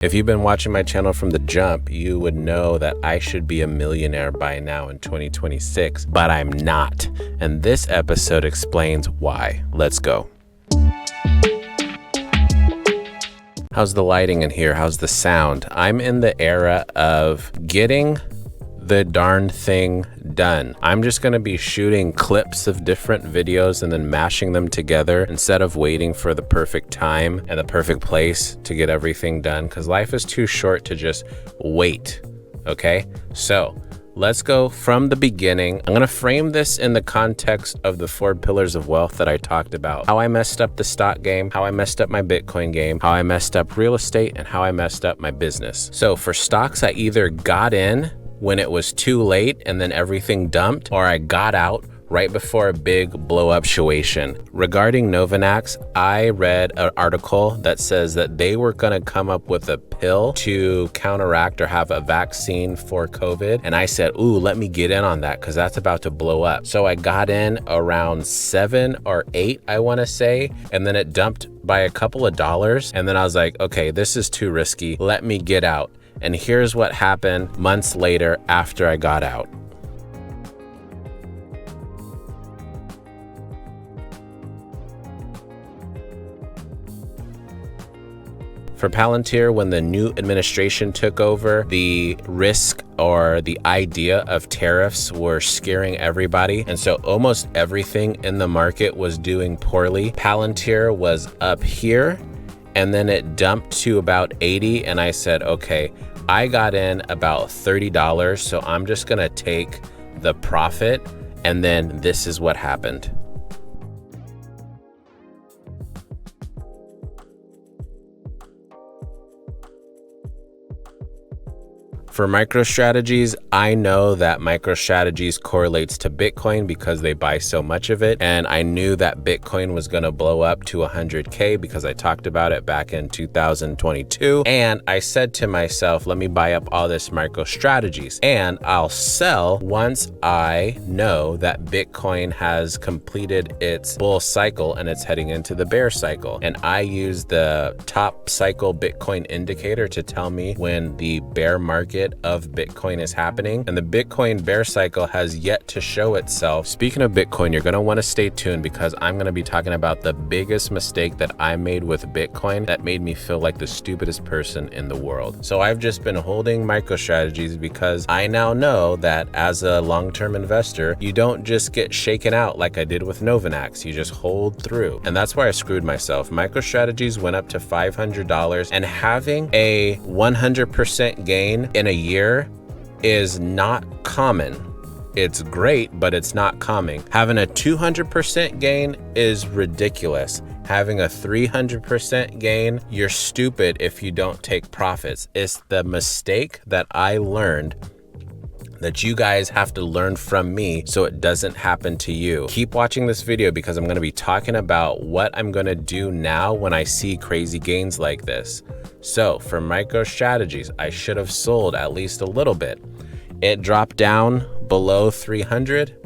If you've been watching my channel from the jump, you would know that I should be a millionaire by now in 2026, but I'm not. And this episode explains why. Let's go. How's the lighting in here? How's the sound? I'm in the era of getting the darn thing done. I'm just going to be shooting clips of different videos and then mashing them together instead of waiting for the perfect time and the perfect place to get everything done, because life is too short to just wait. Okay, so let's go from the beginning. I'm going to frame this in the context of the 4 pillars of wealth that I talked about. How I messed up the stock game, how I messed up my Bitcoin game, how I messed up real estate, and how I messed up my business. So for stocks, I either got in when it was too late and then everything dumped, or I got out right before a big blow up situation. Regarding Novavax, I read an article that says that they were gonna come up with a pill to counteract or have a vaccine for COVID. And I said, ooh, let me get in on that because that's about to blow up. So I got in around 7 or 8, I wanna say, and then it dumped by a couple of dollars. And then I was like, okay, this is too risky. Let me get out. And here's what happened months later after I got out. For Palantir, when the new administration took over, the risk or the idea of tariffs were scaring everybody. And so almost everything in the market was doing poorly. Palantir was up here and then it dumped to about 80. And I said, okay, I got in about $30. So I'm just gonna take the profit. And then this is what happened. For MicroStrategies, I know that MicroStrategies correlates to Bitcoin because they buy so much of it. And I knew that Bitcoin was going to blow up to 100K because I talked about it back in 2022. And I said to myself, let me buy up all this MicroStrategies and I'll sell once I know that Bitcoin has completed its bull cycle and it's heading into the bear cycle. And I use the top cycle Bitcoin indicator to tell me when the bear market of Bitcoin is happening, and the Bitcoin bear cycle has yet to show itself. Speaking of Bitcoin, you're going to want to stay tuned because I'm going to be talking about the biggest mistake that I made with Bitcoin that made me feel like the stupidest person in the world. So I've just been holding MicroStrategies because I now know that as a long-term investor, you don't just get shaken out like I did with Novavax. You just hold through. And that's where I screwed myself. MicroStrategies went up to $500, and having a 100% gain in a year is not common. It's great, but it's not common. Having a 200% gain is ridiculous. Having a 300% gain, you're stupid if you don't take profits. It's the mistake that I learned that you guys have to learn from me so it doesn't happen to you. Keep watching this video because I'm gonna be talking about what I'm gonna do now when I see crazy gains like this. So for MicroStrategies, I should have sold at least a little bit. It dropped down below 300,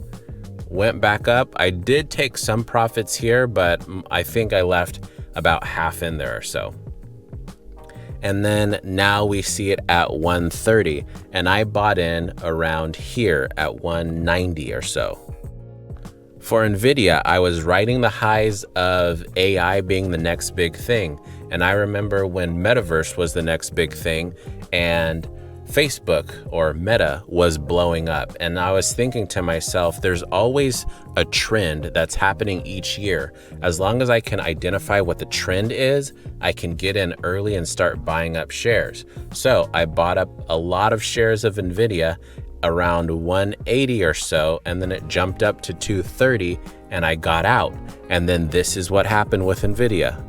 went back up. I did take some profits here, but I think I left about half in there or so. And then now we see it at 130, and I bought in around here at 190 or so. For Nvidia, I was riding the highs of AI being the next big thing. And I remember when Metaverse was the next big thing and Facebook or Meta was blowing up. And I was thinking to myself, there's always a trend that's happening each year. As long as I can identify what the trend is, I can get in early and start buying up shares. So I bought up a lot of shares of Nvidia around 180 or so, and then it jumped up to 230 and I got out. And then this is what happened with Nvidia.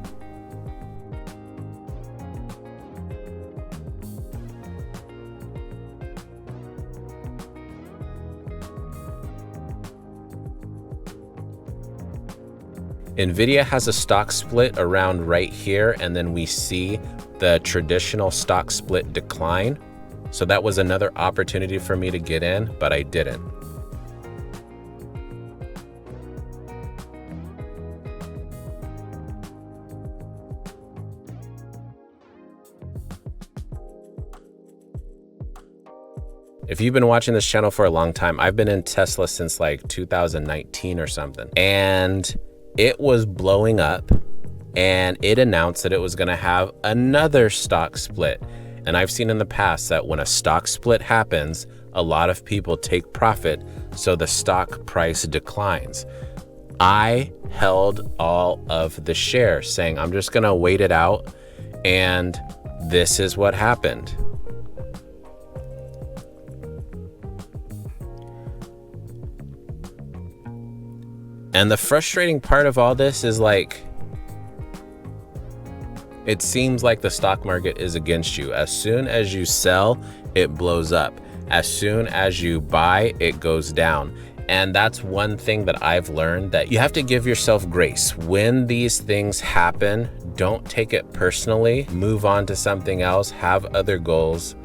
Nvidia has a stock split around right here, and then we see the traditional stock split decline. So that was another opportunity for me to get in, but I didn't. If you've been watching this channel for a long time, I've been in Tesla since like 2019 or something. And it was blowing up, and it announced that it was gonna have another stock split. And I've seen in the past that when a stock split happens, a lot of people take profit, so the stock price declines. I held all of the shares, saying I'm just gonna wait it out, and this is what happened. And the frustrating part of all this is, like, it seems like the stock market is against you. As soon as you sell, it blows up. As soon as you buy, it goes down. And that's one thing that I've learned, that you have to give yourself grace. When these things happen, don't take it personally. Move on to something else, have other goals.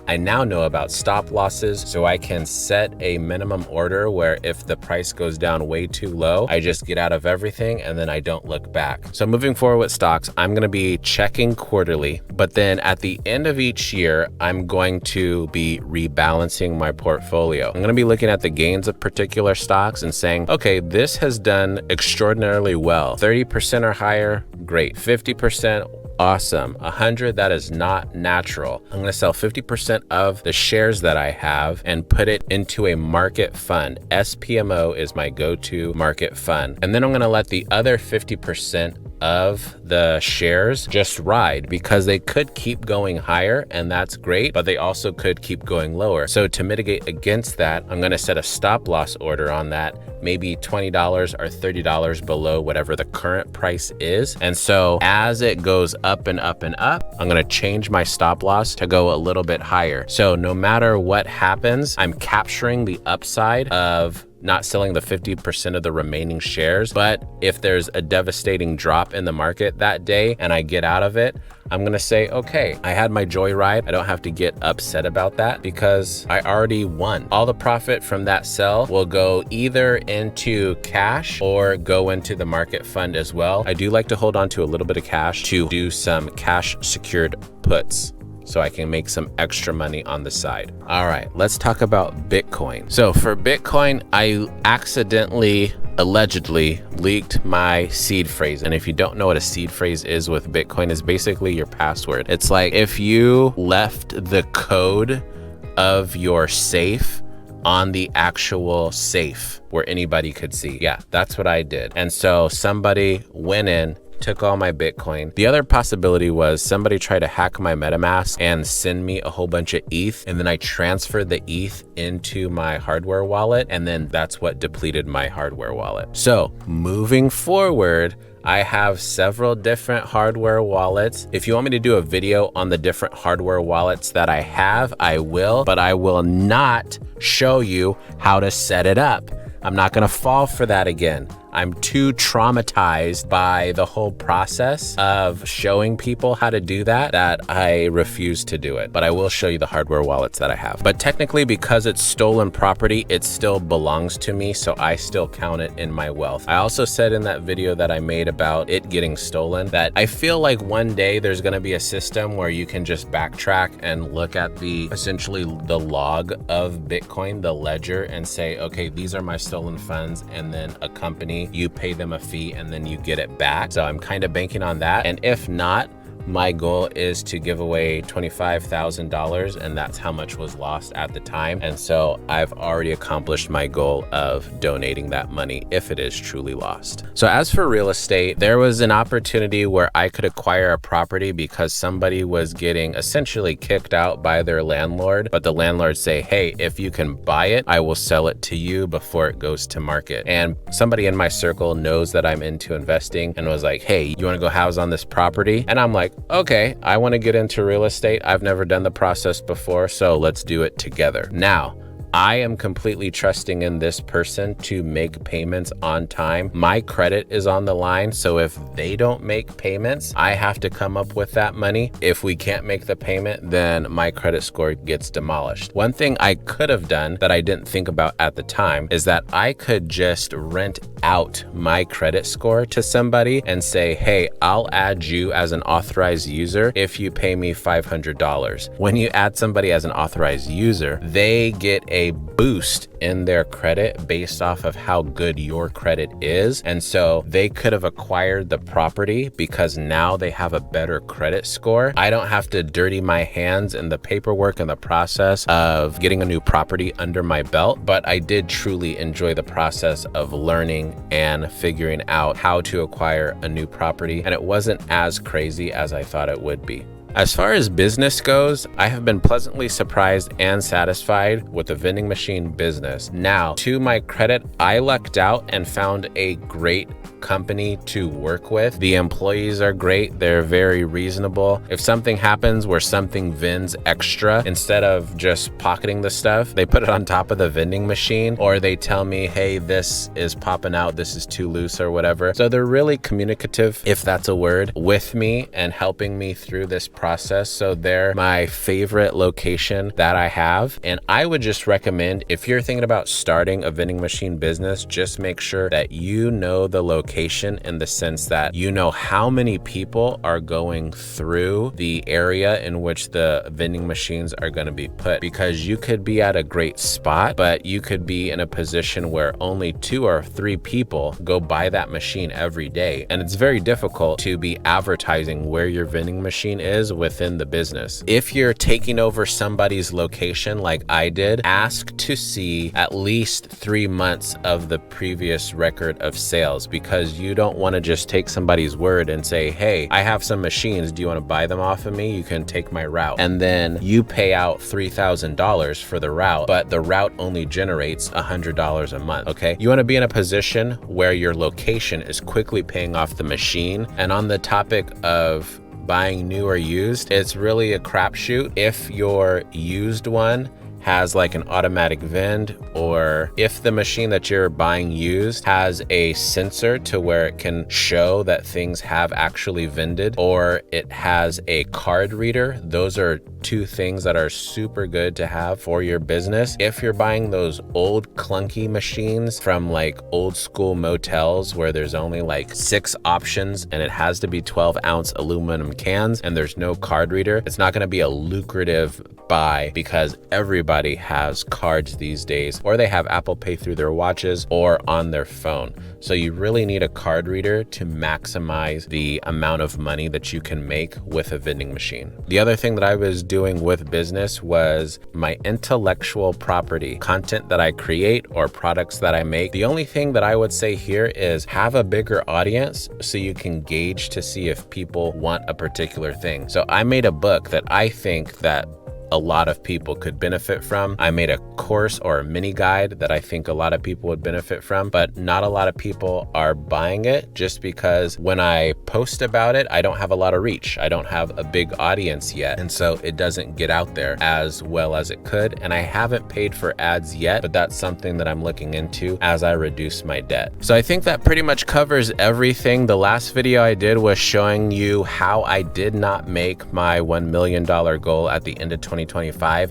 I now know about stop losses, so I can set a minimum order where if the price goes down way too low, I just get out of everything and then I don't look back. So moving forward with stocks, I'm gonna be checking quarterly, but then at the end of each year, I'm going to be rebalancing my portfolio. I'm gonna be looking at the gains of particular stocks and saying, okay, this has done extraordinarily well. 30% or higher, great. 50%, awesome. 100, that is not natural. I'm gonna sell 50% of the shares that I have and put it into a market fund. SPMO is my go-to market fund. And then I'm gonna let the other 50% of the shares just ride, because they could keep going higher, and that's great, but they also could keep going lower. So to mitigate against that, I'm gonna set a stop loss order on that, maybe $20 or $30 below whatever the current price is. And so as it goes up and up and up, I'm gonna change my stop loss to go a little bit higher. So no matter what happens, I'm capturing the upside of not selling the 50% of the remaining shares. But if there's a devastating drop in the market that day and I get out of it, I'm gonna say, okay, I had my joyride. I don't have to get upset about that because I already won. All the profit from that sell will go either into cash or go into the market fund as well. I do like to hold on to a little bit of cash to do some cash secured puts, so I can make some extra money on the side. All right, let's talk about Bitcoin. So for Bitcoin, I allegedly leaked my seed phrase. And if you don't know what a seed phrase is with Bitcoin, is basically your password. It's like if you left the code of your safe on the actual safe where anybody could see. Yeah, that's what I did. And so somebody went in, took all my Bitcoin. The other possibility was somebody tried to hack my MetaMask and send me a whole bunch of ETH, and then I transferred the ETH into my hardware wallet, and then that's what depleted my hardware wallet. So moving forward, I have several different hardware wallets. If you want me to do a video on the different hardware wallets that I have, I will, but I will not show you how to set it up. I'm not gonna fall for that again. I'm too traumatized by the whole process of showing people how to do that I refuse to do it. But I will show you the hardware wallets that I have. But technically, because it's stolen property, it still belongs to me, so I still count it in my wealth. I also said in that video that I made about it getting stolen that I feel like one day there's gonna be a system where you can just backtrack and look at essentially the log of Bitcoin, the ledger, and say, okay, these are my stolen funds, and then a company, you pay them a fee and then you get it back. So I'm kind of banking on that. And if not, my goal is to give away $25,000, and that's how much was lost at the time. And so I've already accomplished my goal of donating that money if it is truly lost. So as for real estate, there was an opportunity where I could acquire a property because somebody was getting essentially kicked out by their landlord, but the landlord say, hey, if you can buy it, I will sell it to you before it goes to market. And somebody in my circle knows that I'm into investing and was like, hey, you wanna go house on this property? And I'm like, okay, I want to get into real estate. I've never done the process before, so let's do it together. Now, I am completely trusting in this person to make payments on time. My credit is on the line, so if they don't make payments, I have to come up with that money. If we can't make the payment, then my credit score gets demolished. One thing I could have done that I didn't think about at the time is that I could just rent out my credit score to somebody and say, hey, I'll add you as an authorized user if you pay me $500. When you add somebody as an authorized user, they get a boost in their credit based off of how good your credit is. And so they could have acquired the property because now they have a better credit score. I don't have to dirty my hands in the paperwork and the process of getting a new property under my belt, but I did truly enjoy the process of learning and figuring out how to acquire a new property. And it wasn't as crazy as I thought it would be. As far as business goes, I have been pleasantly surprised and satisfied with the vending machine business. Now, to my credit, I lucked out and found a great company to work with. The employees are great. They're very reasonable. If something happens where something vends extra, instead of just pocketing the stuff, they put it on top of the vending machine, or they tell me, hey, this is popping out, this is too loose or whatever. So they're really communicative, if that's a word, with me and helping me through this process. So they're my favorite location that I have. And I would just recommend, if you're thinking about starting a vending machine business, just make sure that you know the location, in the sense that you know how many people are going through the area in which the vending machines are going to be put, because you could be at a great spot, but you could be in a position where only 2 or 3 people go by that machine every day. And it's very difficult to be advertising where your vending machine is within the business. If you're taking over somebody's location like I did, ask to see at least 3 months of the previous record of sales, because you don't want to just take somebody's word and say, hey, I have some machines, do you want to buy them off of me? You can take my route. And then you pay out $3,000 for the route, but the route only generates $100 a month, okay? You want to be in a position where your location is quickly paying off the machine. And on the topic of buying new or used, it's really a crapshoot. If your used one has like an automatic vend, or if the machine that you're buying used has a sensor to where it can show that things have actually vended, or it has a card reader, those are 2 things that are super good to have for your business. If you're buying those old clunky machines from like old school motels where there's only like 6 options and it has to be 12-ounce aluminum cans and there's no card reader, it's not going to be a lucrative buy, because everybody has cards these days, or they have Apple Pay through their watches or on their phone. So you really need a card reader to maximize the amount of money that you can make with a vending machine. The other thing that I was doing with business was my intellectual property, content that I create or products that I make. The only thing that I would say here is have a bigger audience so you can gauge to see if people want a particular thing. So I made a book that I think that a lot of people could benefit from. I made a course or a mini guide that I think a lot of people would benefit from, but not a lot of people are buying it, just because when I post about it, I don't have a lot of reach. I don't have a big audience yet. And so it doesn't get out there as well as it could. And I haven't paid for ads yet, but that's something that I'm looking into as I reduce my debt. So I think that pretty much covers everything. The last video I did was showing you how I did not make my $1 million goal at the end of 2025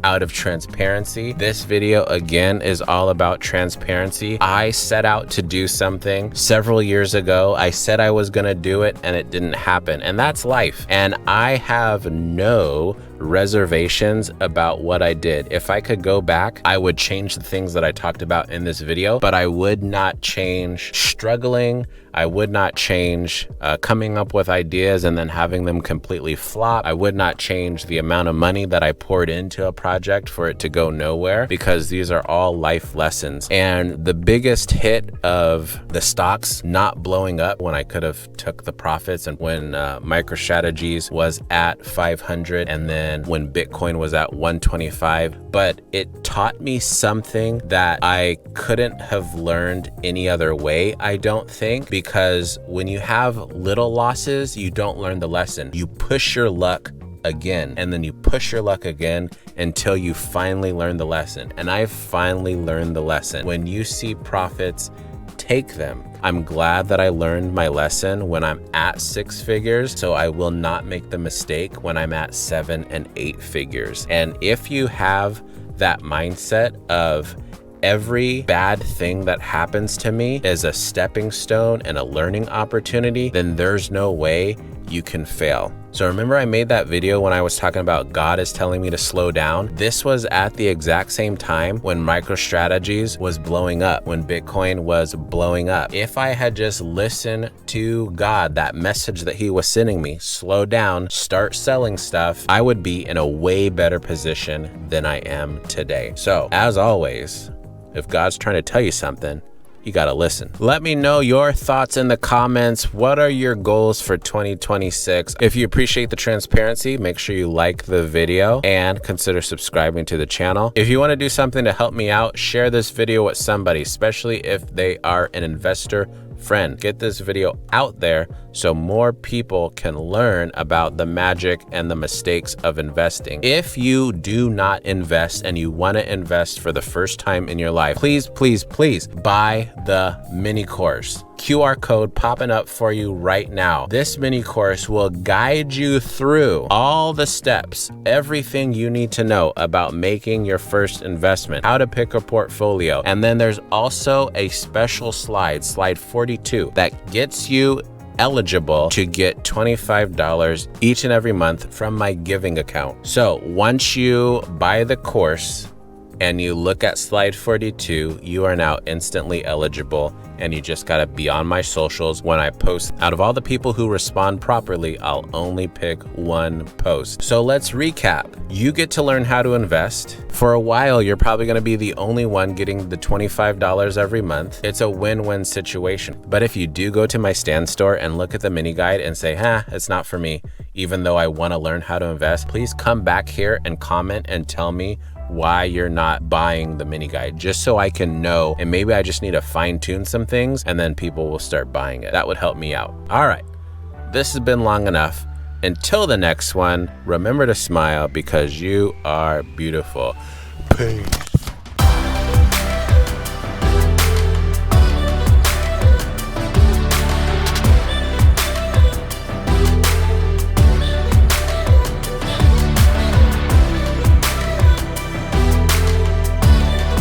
out of transparency. This video again is all about transparency. I set out to do something several years ago. I said I was gonna do it and it didn't happen, and that's life. And I have no reservations about what I did. If I could go back, I would change the things that I talked about in this video, but I would not change struggling. I would not change coming up with ideas and then having them completely flop. I would not change the amount of money that I poured into a project for it to go nowhere, because these are all life lessons. And the biggest hit of the stocks not blowing up when I could have took the profits, and when MicroStrategies was at 500, and then when Bitcoin was at 125, but it taught me something that I couldn't have learned any other way, I don't think, because when you have little losses, you don't learn the lesson. You push your luck again, and then you push your luck again until you finally learn the lesson. And I finally learned the lesson. When you see profits, take them. I'm glad that I learned my lesson when I'm at 6 figures, so I will not make the mistake when I'm at 7 and 8 figures. And if you have that mindset of every bad thing that happens to me is a stepping stone and a learning opportunity, then there's no way you can fail. So remember I made that video when I was talking about God is telling me to slow down? This was at the exact same time when MicroStrategies was blowing up, when Bitcoin was blowing up. If I had just listened to God, that message that he was sending me, slow down, start selling stuff, I would be in a way better position than I am today. So as always, if God's trying to tell you something, you gotta listen. Let me know your thoughts in the comments. What are your goals for 2026? If you appreciate the transparency, make sure you like the video and consider subscribing to the channel. If you wanna do something to help me out, share this video with somebody, especially if they are an investor friend. Get this video out there so more people can learn about the magic and the mistakes of investing. If you do not invest and you want to invest for the first time in your life, please, please, please buy the mini course. QR code popping up for you right now. This mini course will guide you through all the steps, everything you need to know about making your first investment, how to pick a portfolio. And then there's also a special slide 42, that gets you eligible to get $25 each and every month from my giving account. So once you buy the course and you look at slide 42, you are now instantly eligible, and you just gotta be on my socials. When I post, out of all the people who respond properly, I'll only pick one post. So let's recap. You get to learn how to invest. For a while, you're probably gonna be the only one getting the $25 every month. It's a win-win situation. But if you do go to my Stand store and look at the mini guide and say, it's not for me, even though I wanna learn how to invest, please come back here and comment and tell me why you're not buying the mini guide, just so I can know, and maybe I just need to fine tune some things and then people will start buying it. That would help me out. All right, this has been long enough. Until the next one, remember to smile because you are beautiful. Peace.